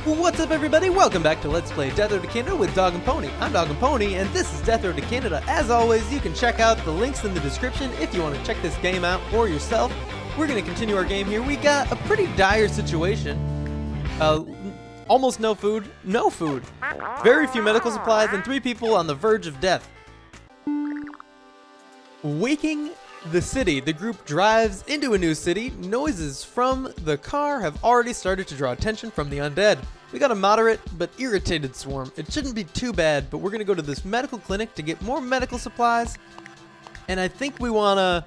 What's up, everybody? Welcome back to Let's Play Death Road to Canada with Dog and Pony. I'm Dog and Pony, and this is Death Road to Canada. As always, you can check out the links in the description if you want to check this game out for yourself. We're going to continue our game here. We got a pretty dire situation. Almost no food. Very few medical supplies, and 3 people on the verge of death. Waking the city. The group drives into a new city. Noises from the car have already started to draw attention from the undead. We got a moderate but irritated swarm. It shouldn't be too bad, but we're going to go to this medical clinic to get more medical supplies. And I think we want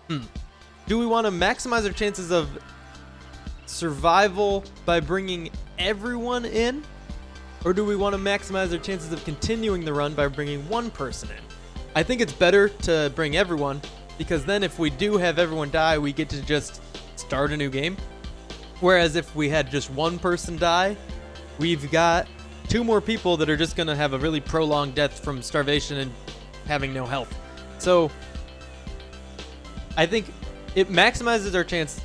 to... Do we want to maximize our chances of survival by bringing everyone in? Or do we want to maximize our chances of continuing the run by bringing one person in? I think it's better to bring everyone, because then if we do have everyone die, we get to just start a new game. Whereas if we had just one person die, we've got 2 more people that are just going to have a really prolonged death from starvation and having no health. So I think it maximizes our chance.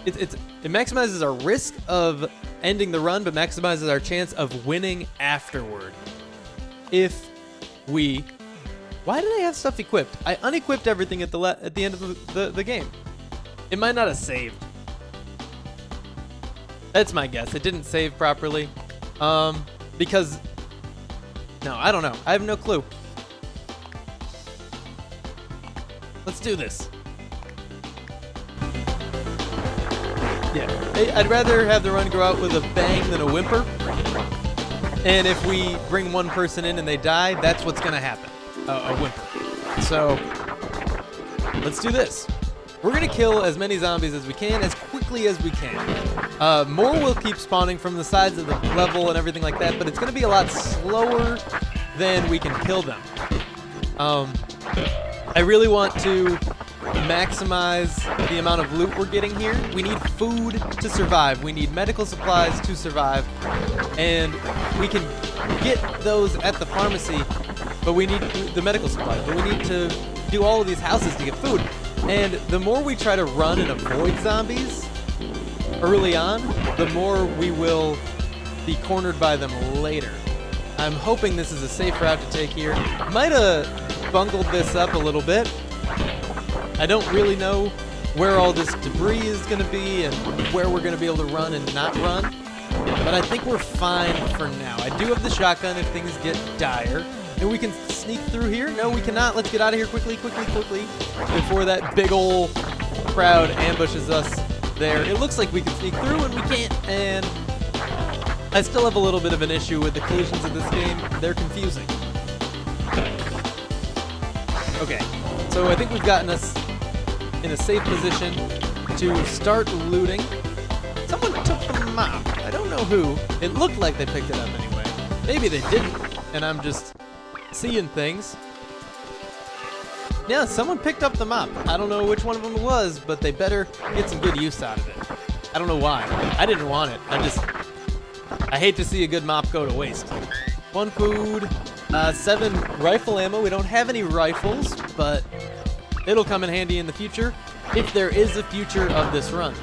It maximizes our risk of ending the run, but maximizes our chance of winning afterward. If we... Why do they have stuff equipped? I unequipped everything at the end of the game. It might not have saved. That's my guess. It didn't save properly. Because... No, I don't know. I have no clue. Let's do this. Yeah. I'd rather have the run go out with a bang than a whimper. And if we bring one person in and they die, that's what's going to happen. A whimper. So, let's do this. We're going to kill as many zombies as we can, as quickly as we can. More will keep spawning from the sides of the level and everything like that, but it's going to be a lot slower than we can kill them. I really want to maximize the amount of loot we're getting here. We need food to survive. We need medical supplies to survive. And we can get those at the pharmacy, but we need the medical supplies. But we need to do all of these houses to get food. And the more we try to run and avoid zombies early on, the more we will be cornered by them later. I'm hoping this is a safe route to take here. Might have bungled this up a little bit. I don't really know where all this debris is going to be and where we're going to be able to run and not run. But I think we're fine for now. I do have the shotgun if things get dire. And we can sneak through here. No, we cannot. Let's get out of here quickly, before that big ol' crowd ambushes us there. It looks like we can sneak through and we can't. And I still have a little bit of an issue with the collisions of this game. They're confusing. Okay, so I think we've gotten us in a safe position to start looting. Someone took the mop. I don't know who. It looked like they picked it up anyway. Maybe they didn't, and I'm just seeing things. Yeah, someone picked up the mop. I don't know which one of them it was, but they better get some good use out of it. I don't know why. I didn't want it. I hate to see a good mop go to waste. 1 food, 7 rifle ammo. We don't have any rifles, but it'll come in handy in the future, if there is a future of this run.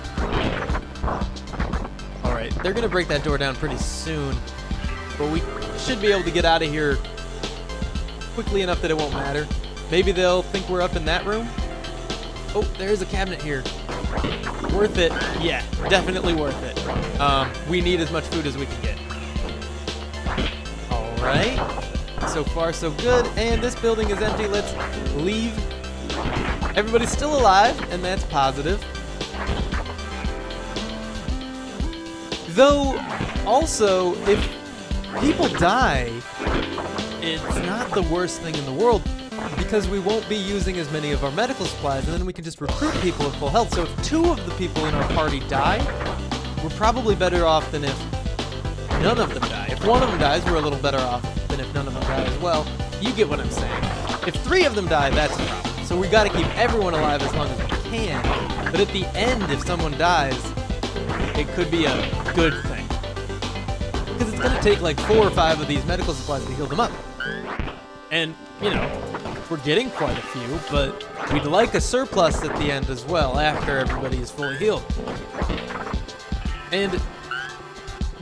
Alright, they're going to break that door down pretty soon, but we should be able to get out of here quickly enough that it won't matter. Maybe they'll think we're up in that room. Oh, there's a cabinet here. Worth it. Yeah, definitely worth it. We need as much food as we can get. Alright. So far, so good. And this building is empty. Let's leave. Everybody's still alive, and that's positive. Though, also, if people die, it's not the worst thing in the world, because we won't be using as many of our medical supplies, and then we can just recruit people at full health. So if 2 of the people in our party die, we're probably better off than if none of them die. If 1 of them dies, we're a little better off than if none of them die as well. You get what I'm saying. If 3 of them die, that's a problem. So we got to keep everyone alive as long as we can. But at the end, if someone dies, it could be a good thing. Because it's going to take like 4 or 5 of these medical supplies to heal them up. And, you know, we're getting quite a few, but we'd like a surplus at the end as well, after everybody is fully healed. And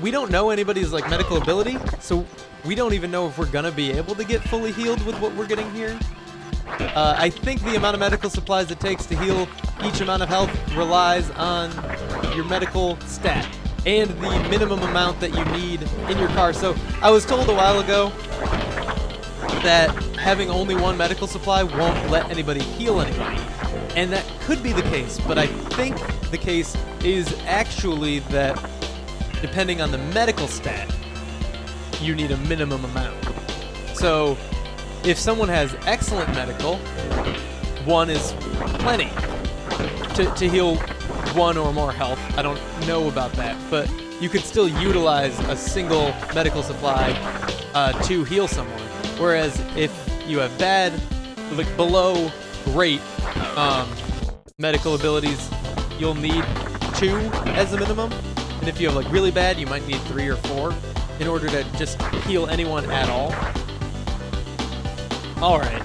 we don't know anybody's like medical ability, so we don't even know if we're gonna be able to get fully healed with what we're getting here. I think the amount of medical supplies it takes to heal each amount of health relies on your medical stat and the minimum amount that you need in your car. So I was told a while ago that having only one medical supply won't let anybody heal anybody. And that could be the case, but I think the case is actually that depending on the medical stat, you need a minimum amount. So if someone has excellent medical, one is plenty to heal one or more health. I don't know about that, but you could still utilize a single medical supply to heal someone. Whereas if you have bad, like below great medical abilities, you'll need 2 as a minimum. And if you have like really bad, you might need 3 or 4 in order to just heal anyone at all. Alright,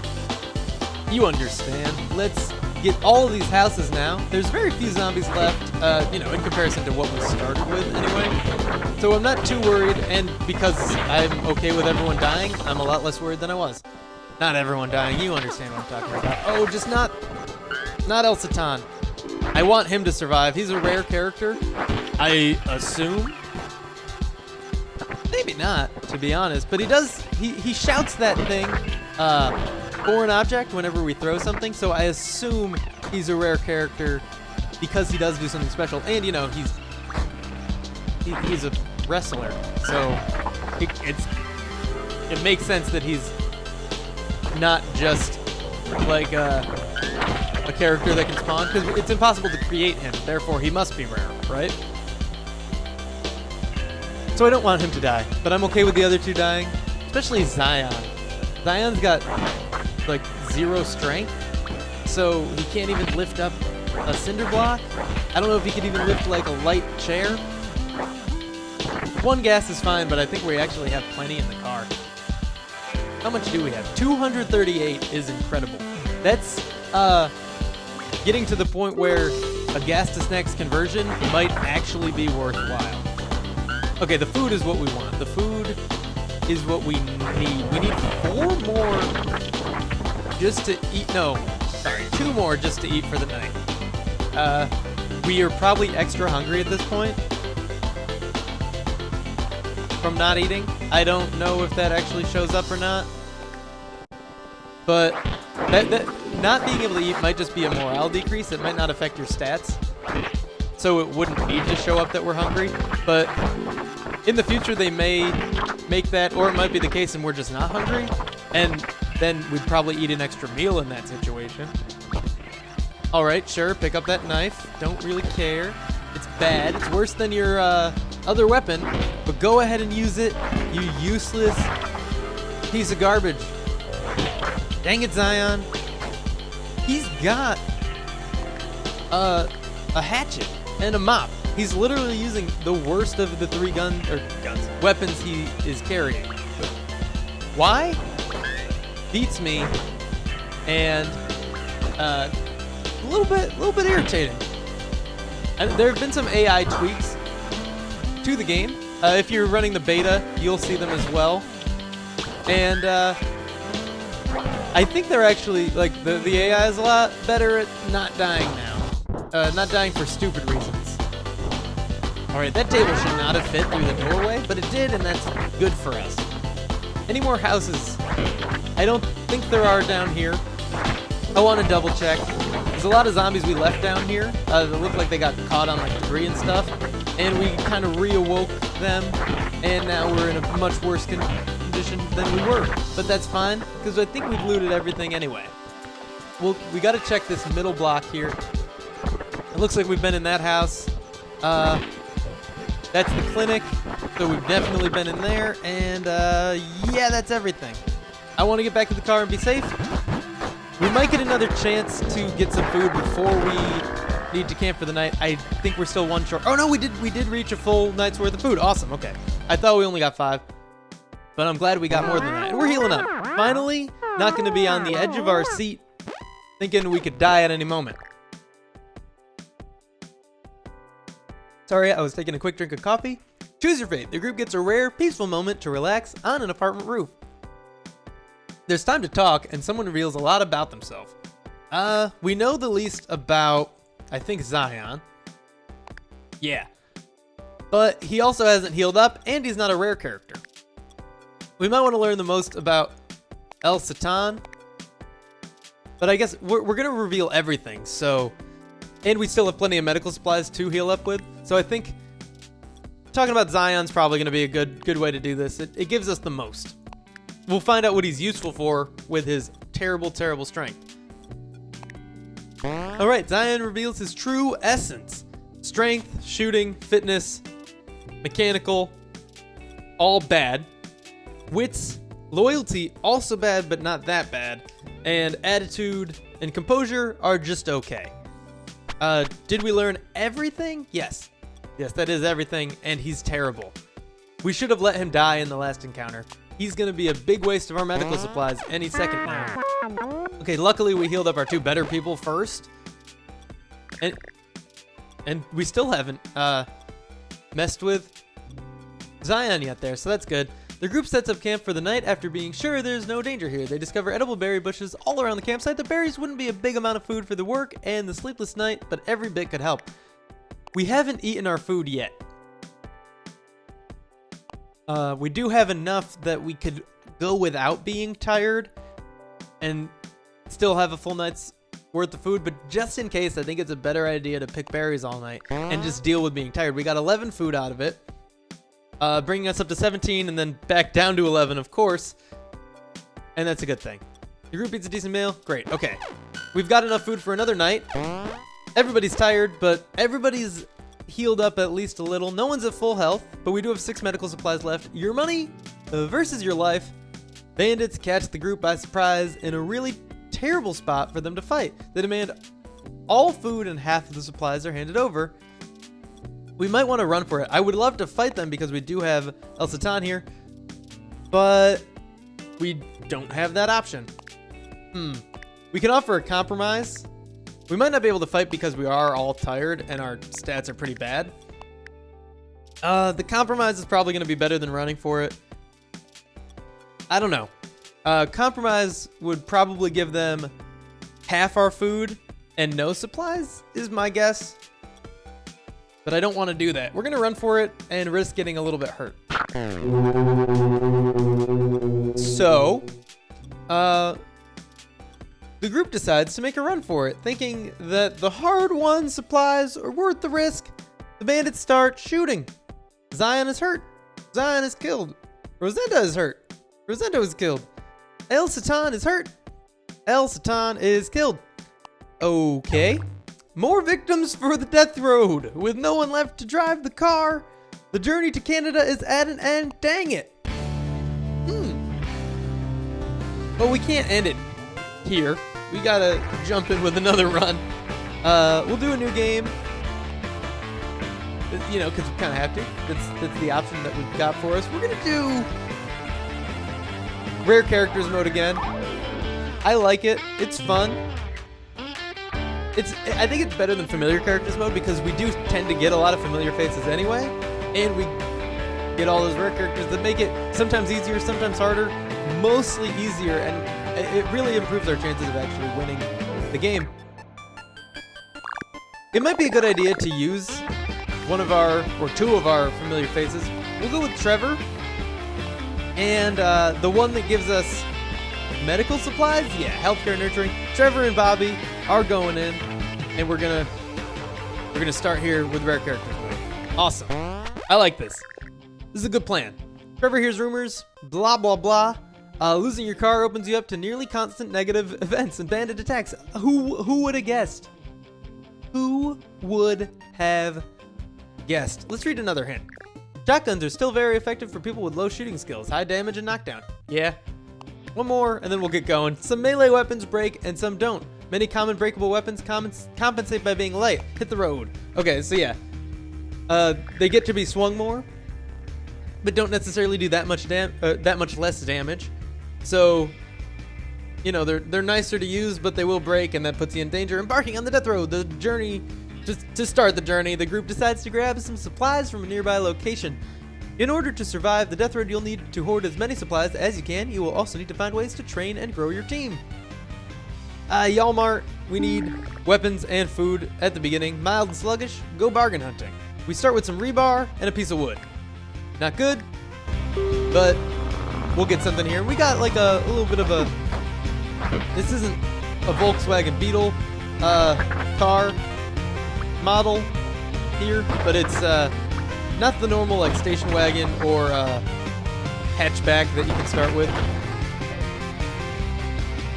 you understand. Let's get all of these houses now. There's very few zombies left, you know, in comparison to what we started with anyway. So I'm not too worried, and because I'm okay with everyone dying, I'm a lot less worried than I was. Not everyone dying, you understand what I'm talking about. Oh, just not El Satan. I want him to survive. He's a rare character, I assume. Maybe not, to be honest, but he shouts that thing, foreign object whenever we throw something, so I assume he's a rare character because he does do something special, and you know, he's a wrestler, so it makes sense that he's not just like a character that can spawn, because it's impossible to create him, therefore he must be rare, right? So I don't want him to die, but I'm okay with the other 2 dying, especially Zion. Zion's got like 0 strength, so he can't even lift up a cinder block. I don't know if he could even lift like a light chair. 1 gas is fine, but I think we actually have plenty in the car. How much do we have? 238 is incredible. That's getting to the point where a gas to snacks conversion might actually be worthwhile. Okay, the food is what we want. The food is what we need. We need 4 more just to eat. No, sorry, 2 more just to eat for the night. We are probably extra hungry at this point from not eating. I don't know if that actually shows up or not. But that not being able to eat might just be a morale decrease. It might not affect your stats. So it wouldn't need to show up that we're hungry. But in the future, they may make that, or it might be the case and we're just not hungry. And then we'd probably eat an extra meal in that situation. Alright, sure, pick up that knife. Don't really care. It's bad. It's worse than your other weapon. But go ahead and use it, you useless piece of garbage. Dang it, Zion. He's got a hatchet and a mop. He's literally using the worst of the 3 weapons he is carrying. Why? Beats me, and a little bit irritating. And there have been some AI tweaks to the game. If you're running the beta, you'll see them as well. And I think they're actually, like, the AI is a lot better at not dying now. Not dying for stupid reasons. Alright, that table should not have fit through the doorway, but it did, and that's good for us. Any more houses? I don't think there are down here. I want to double check. There's a lot of zombies we left down here. They look like they got caught on like debris and stuff, and we kind of reawoke them, and now we're in a much worse condition than we were. But that's fine, because I think we've looted everything anyway. Well, we got to check this middle block here. It looks like we've been in that house. That's the clinic, so we've definitely been in there, and yeah, that's everything. I want to get back to the car and be safe. We might get another chance to get some food before we need to camp for the night. I think we're still 1 short. Oh no, we did reach a full night's worth of food. Awesome, okay. I thought we only got 5, but I'm glad we got more than that. And we're healing up. Finally, not going to be on the edge of our seat thinking we could die at any moment. Sorry, I was taking a quick drink of coffee. Choose your fate. The group gets a rare, peaceful moment to relax on an apartment roof. There's time to talk, and someone reveals a lot about themselves. We know the least about, I think, Zion. Yeah. But he also hasn't healed up, and he's not a rare character. We might want to learn the most about El Satan. But I guess we're going to reveal everything, so... And we still have plenty of medical supplies to heal up with. So I think talking about Zion's probably going to be a good way to do this. It gives us the most. We'll find out what he's useful for with his terrible, terrible strength. All right, Zion reveals his true essence. Strength, shooting, fitness, mechanical, all bad. Wits, loyalty, also bad, but not that bad. And attitude and composure are just okay. Did we learn everything? Yes. Yes, that is everything, and he's terrible. We should have let him die in the last encounter. He's gonna be a big waste of our medical supplies any second now. Okay, luckily we healed up our two better people first. And we still haven't messed with Zion yet there, so that's good. The group sets up camp for the night after being sure there's no danger here. They discover edible berry bushes all around the campsite. The berries wouldn't be a big amount of food for the work and the sleepless night, but every bit could help. We haven't eaten our food yet. We do have enough that we could go without being tired and still have a full night's worth of food, but just in case, I think it's a better idea to pick berries all night and just deal with being tired. We got 11 food out of it. Bringing us up to 17 and then back down to 11, of course. And that's a good thing. The group eats a decent meal. Great. Okay. We've got enough food for another night. Everybody's tired, but everybody's healed up at least a little. No one's at full health, but we do have 6 medical supplies left. Your money versus your life. Bandits catch the group by surprise in a really terrible spot for them to fight. They demand all food and half of the supplies are handed over. We might want to run for it. I would love to fight them because we do have El Satan here, but we don't have that option. We can offer a compromise. We might not be able to fight because we are all tired and our stats are pretty bad. The compromise is probably going to be better than running for it. I don't know. Compromise would probably give them half our food and no supplies is my guess. But I don't want to do that. We're going to run for it and risk getting a little bit hurt. So, the group decides to make a run for it, thinking that the hard-won supplies are worth the risk. The bandits start shooting. Zion is hurt. Zion is killed. Rosenda is hurt. Rosenda is killed. El Satan is hurt. El Satan is killed. Okay. More victims for the death road. With no one left to drive the car, the journey to Canada is at an end. Dang it. But we can't end it here. We gotta jump in with another run. We'll do a new game. You know, because we kind of have to. That's the option that we've got for us. We're gonna do rare characters mode again. I like it. It's fun. I think it's better than familiar characters mode because we do tend to get a lot of familiar faces anyway, and we get all those rare characters that make it sometimes easier, sometimes harder, mostly easier, and it really improves our chances of actually winning the game. It might be a good idea to use one of our, or two of our familiar faces. We'll go with Trevor, and the one that gives us medical supplies, yeah, healthcare, nurturing. Trevor and Bobby are going in, and we're gonna start here with rare characters mode. Awesome. I like this. This is a good plan. Trevor hears rumors, blah blah blah. Losing your car opens you up to nearly constant negative events and bandit attacks. Who would have guessed? Who would have guessed? Let's read another hint. Shotguns are still very effective for people with low shooting skills, high damage and knockdown. Yeah. One more, and then we'll get going. Some melee weapons break, and some don't. Many common breakable weapons compensate by being light. Hit the road. Okay, so yeah. They get to be swung more, but don't necessarily do that much less damage. So, you know, they're nicer to use, but they will break, and that puts you in danger. Embarking on the death road. The journey To start the journey, the group decides to grab some supplies from a nearby location. In order to survive the death road, you'll need to hoard as many supplies as you can. You will also need to find ways to train and grow your team. Yalmart, we need weapons and food at the beginning. Mild and sluggish, go bargain hunting. We start with some rebar and a piece of wood. Not good, but we'll get something here. We got like a little bit of a, this isn't a Volkswagen Beetle car model here, but it's not the normal like station wagon or hatchback that you can start with.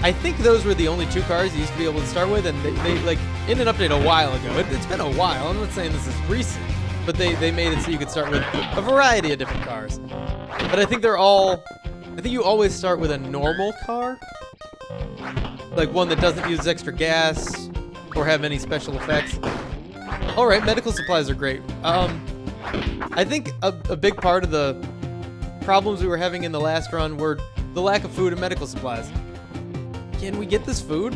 I think those were the only two cars you used to be able to start with, and they like in an update a while ago. It's been a while. I'm not saying this is recent, but they made it so you could start with a variety of different cars. But I think they're all, I think you always start with a normal car, like one that doesn't use extra gas or have any special effects. All right, medical supplies are great. I think a big part of the problems we were having in the last run were the lack of food and medical supplies. Can we get this food?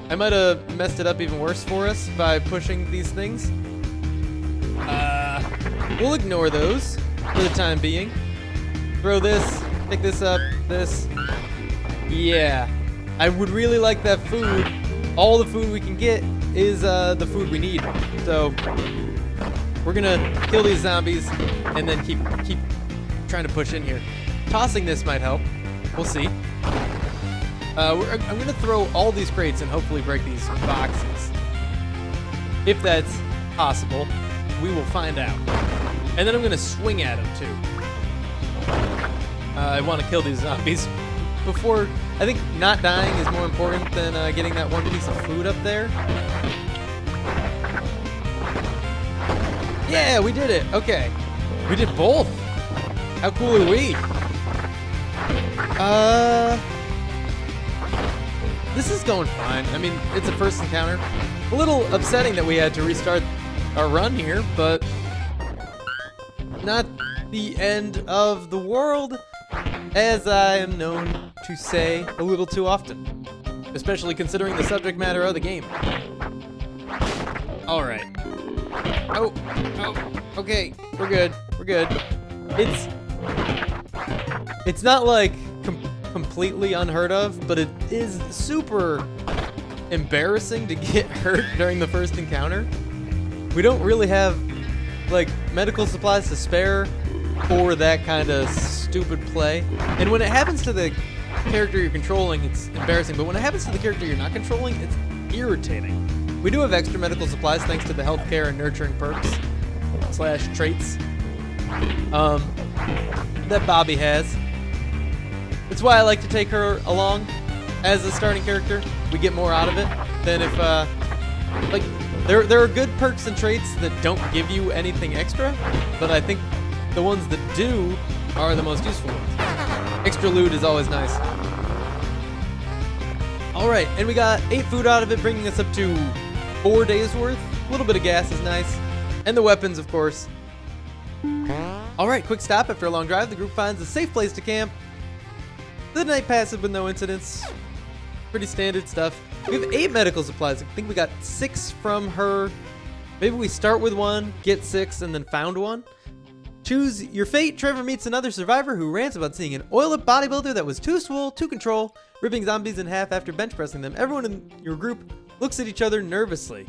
I might have messed it up even worse for us by pushing these things. We'll ignore those for the time being. Throw this, pick this up, this. Yeah, I would really like that food. All the food we can get is the food we need. So we're gonna kill these zombies and then keep trying to push in here. Tossing this might help. We'll see. I'm gonna throw all these crates and hopefully break these boxes. If that's possible, we will find out. And then I'm gonna swing at them too. I want to kill these zombies before. I think not dying is more important than getting that one piece of food up there. Yeah, we did it. Okay, we did both. How cool are we? This is going fine. I mean, it's a first encounter. A little upsetting that we had to restart our run here, but not the end of the world, as I am known to say a little too often, especially considering the subject matter of the game. All right. Oh, okay, we're good. It's not like completely unheard of, but it is super embarrassing to get hurt during the first encounter. We don't really have like medical supplies to spare for that kind of stupid play. And when it happens to the character you're controlling, it's embarrassing, but when it happens to the character you're not controlling, it's irritating. We do have extra medical supplies thanks to the healthcare and nurturing perks / traits that Bobby has. That's why I like to take her along as a starting character. We get more out of it than if like there are good perks and traits that don't give you anything extra, but I think the ones that do are the most useful ones. Extra loot is always nice. All right, and we got 8 food out of it, bringing us up to 4 days worth. A little bit of gas is nice, and the weapons, of course. All right, quick stop after a long drive. The group finds a safe place to camp. The night passes with no incidents. Pretty standard stuff. We have 8 medical supplies. I think we got 6 from her. Maybe we start with 1, get 6, and then found 1. Choose your fate. Trevor meets another survivor who rants about seeing an oil-up bodybuilder that was too swole to control, ripping zombies in half after bench pressing them. Everyone in your group looks at each other nervously.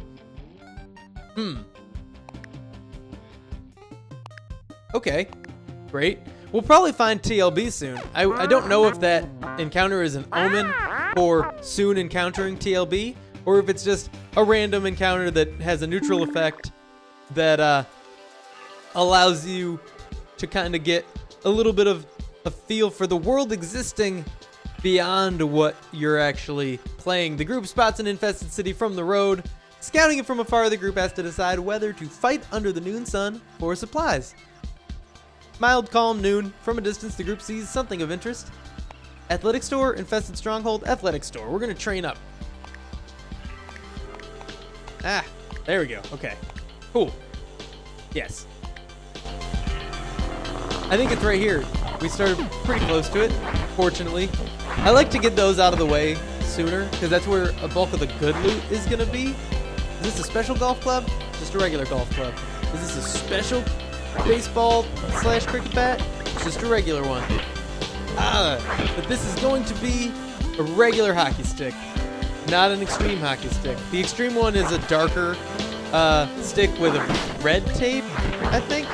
Okay, great. We'll probably find TLB soon. I don't know if that encounter is an omen for soon encountering TLB, or if it's just a random encounter that has a neutral effect that allows you to kind of get a little bit of a feel for the world existing beyond what you're actually playing. The group spots an infested city from the road. Scouting it from afar, the group has to decide whether to fight under the noon sun for supplies. Mild, calm noon. From a distance, the group sees something of interest. Athletic store, infested stronghold, athletic store. We're going to train up. Ah, there we go. Okay, cool. Yes. I think it's right here. We started pretty close to it, fortunately. I like to get those out of the way sooner, because that's where a bulk of the good loot is going to be. this a special golf club? Just a regular golf club. Is this a special baseball / cricket bat? It's just a regular one. But this is going to be a regular hockey stick, not an extreme hockey stick. The extreme one is a darker stick with a red tape, I think.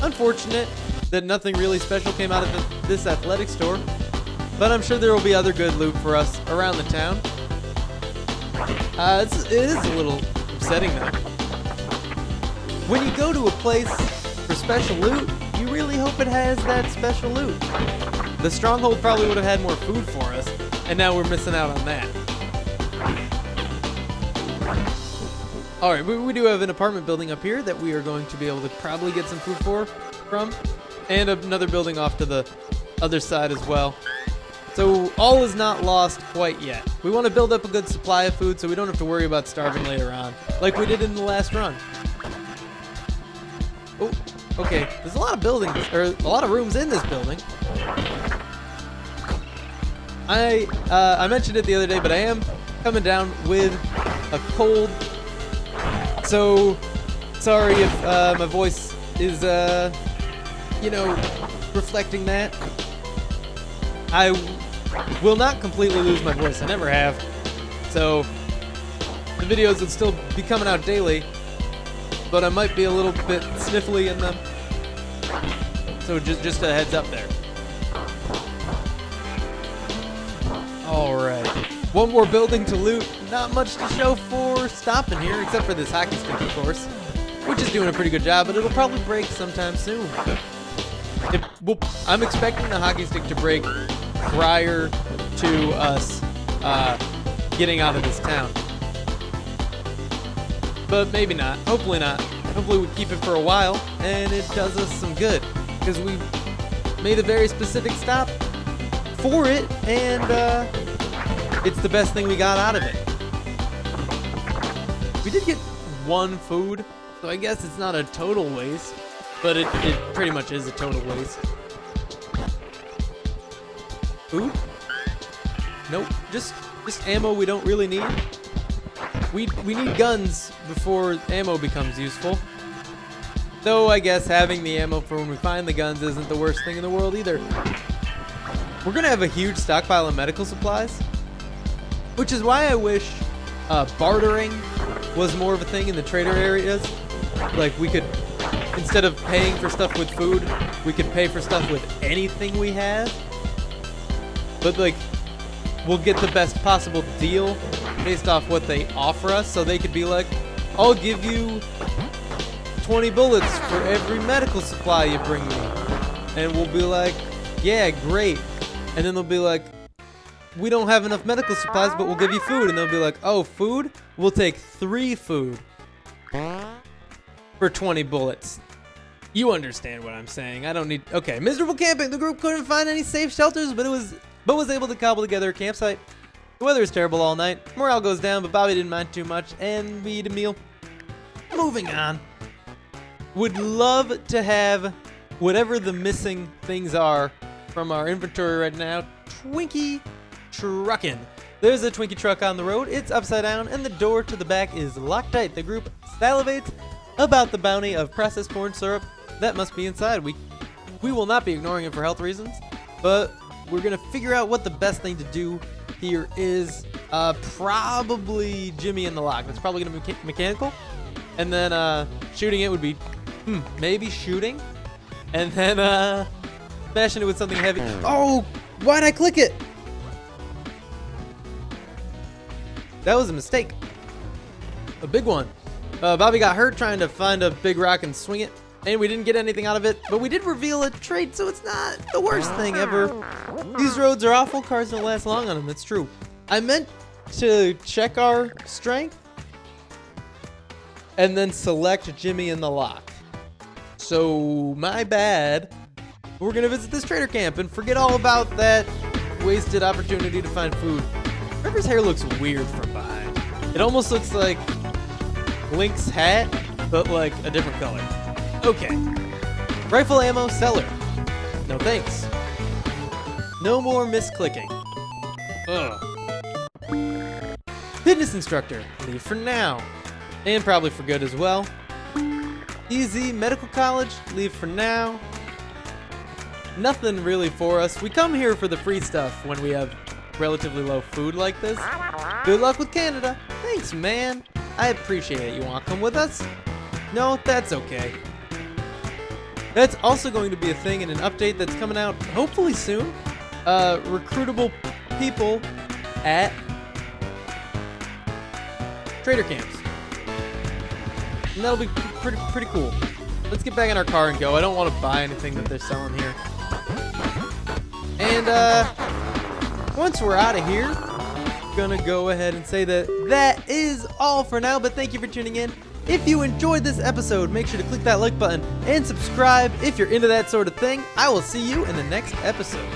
Unfortunate that nothing really special came out of this athletic store, but I'm sure there will be other good loot for us around the town. It is a little upsetting though. When you go to a place for special loot, you really hope it has that special loot. The stronghold probably would have had more food for us, and now we're missing out on that. Alright, we do have an apartment building up here that we are going to be able to probably get some food from, and another building off to the other side as well. So all is not lost quite yet. We want to build up a good supply of food so we don't have to worry about starving later on, like we did in the last run. Oh, okay. There's a lot of buildings, or a lot of rooms in this building. I mentioned it the other day, but I am coming down with a cold. So sorry if my voice is, reflecting that. I will not completely lose my voice. I never have. So the videos will still be coming out daily, but I might be a little bit sniffly in them. So just a heads up there. Alright. One more building to loot. Not much to show for stopping here, except for this hockey stick, of course, which is doing a pretty good job, but it'll probably break sometime soon. I'm expecting the hockey stick to break prior to us getting out of this town. But maybe not. Hopefully not. Hopefully we keep it for a while, and it does us some good, because we made a very specific stop for it, and it's the best thing we got out of it. We did get one food, so I guess it's not a total waste, but it pretty much is a total waste. Food? Nope, just ammo we don't really need. We need guns before ammo becomes useful. Though I guess having the ammo for when we find the guns isn't the worst thing in the world either. We're gonna have a huge stockpile of medical supplies, which is why I wish bartering was more of a thing in the trader areas. Like we could, instead of paying for stuff with food, we could pay for stuff with anything we have. But like, we'll get the best possible deal based off what they offer us, so they could be like, I'll give you 20 bullets for every medical supply you bring me. And we'll be like, yeah, great. And then they'll be like, we don't have enough medical supplies, but we'll give you food. And they'll be like, oh, food? We'll take 3 food for 20 bullets. You understand what I'm saying. I don't need... Okay, miserable camping. The group couldn't find any safe shelters, but was able to cobble together a campsite. The weather is terrible all night. Morale goes down, but Bobby didn't mind too much, and we eat a meal. Moving on. Would love to have whatever the missing things are from our inventory right now. Twinkie truckin'. There's a Twinkie truck on the road. It's upside down, and the door to the back is locked tight. The group salivates about the bounty of processed corn syrup that must be inside. We will not be ignoring it for health reasons, but we're gonna figure out what the best thing to do here is. Probably Jimmy in the lock. It's probably gonna be mechanical, and then shooting it would be maybe shooting, and then smashing it with something heavy. Oh, why'd I click it? That was a mistake. A big one. Bobby got hurt trying to find a big rock and swing it, and we didn't get anything out of it, but we did reveal a trait, so it's not the worst thing ever. These roads are awful. Cars don't last long on them. It's true. I meant to check our strength and then select Jimmy in the lock. So, my bad. We're going to visit this trader camp and forget all about that wasted opportunity to find food. River's hair looks weird from behind. It almost looks like Link's hat, but like a different color. Okay. Rifle ammo seller. No thanks. No more misclicking. Ugh. Fitness instructor. Leave for now. And probably for good as well. Easy, medical college, leave for now. Nothing really for us. We come here for the free stuff when we have relatively low food like this. Good luck with Canada. Thanks, man. I appreciate it. You want to come with us? No, that's okay. That's also going to be a thing in an update that's coming out hopefully soon. Recruitable people at trader camps. And that'll be pretty cool. Let's get back in our car and go. I don't want to buy anything that they're selling here. And once we're out of here, I'm gonna go ahead and say that is all for now, but thank you for tuning in. If you enjoyed this episode, make sure to click that like button and subscribe if you're into that sort of thing. I will see you in the next episode.